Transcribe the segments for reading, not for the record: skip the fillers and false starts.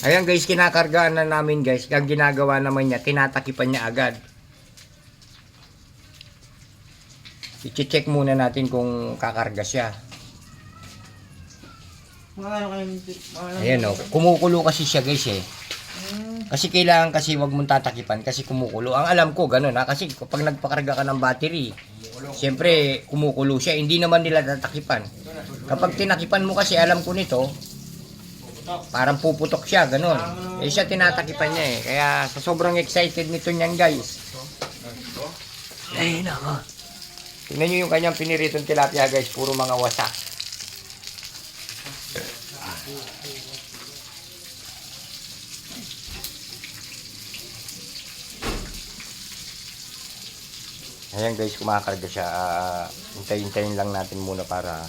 Ayan guys, kinakargaan na namin guys. Ang ginagawa naman niya, tinatakipan niya agad. I-check muna natin kung kakarga siya. Ayan o, kumukulo kasi siya guys eh. Kasi kailangan kasi wag mong tatakipan kasi kumukulo. Ang alam ko ganun ha, kasi kapag nagpakarga ka ng battery, siyempre kumukulo siya, hindi naman nila tatakipan. Kapag tinakipan mo kasi, alam ko nito, parang puputok siya, ganun. Eh siya tinatakipan niya eh. Kaya sa sobrang excited nito niyan guys. Ay nako. Tingnan nyo yung kanyang piniritong tilapia guys, puro mga wasak. Ayan guys, kumakarga siya. Hintayin lang natin muna para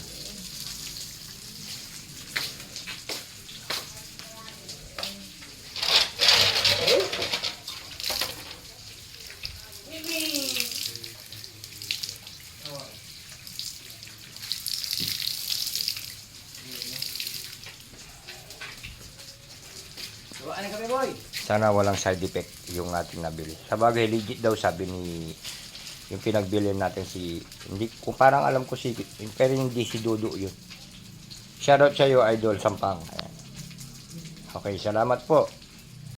sana walang side effect yung ating nabili. Sa bagay, legit daw sabi ni yung pinagbili natin si, hindi kung parang alam ko si, pero hindi si Dudu yun. Shoutout sa iyo, Idol Sampang. Ayan. Okay, salamat po.